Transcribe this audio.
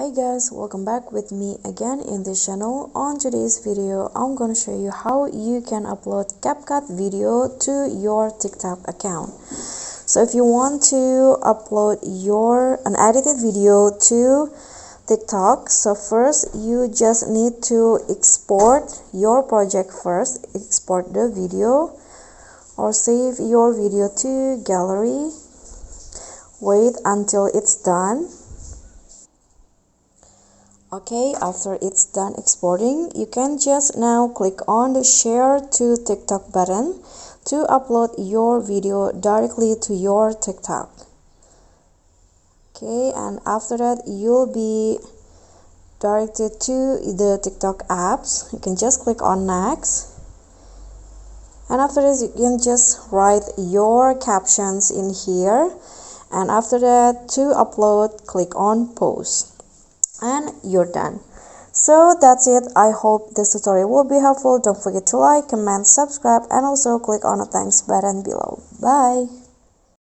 Hi guys, welcome back with me again in this channel. On today's video, I'm gonna show you how you can upload CapCut video to your TikTok account. So if you want to upload your unedited video to TikTok, so first you just need to export your project first. Export the video or save your video to gallery. Wait until it's done. Okay, after it's done exporting, you can just now click on the share to TikTok button to upload your video directly to your TikTok. Okay, and after that you'll be directed to the TikTok apps. You can just click on next, and after this you can just write your captions in here, and after that to upload, click on post. And you're done. So that's it. I hope this tutorial will be helpful. Don't forget to like, comment, subscribe, and also click on the thanks button below. Bye.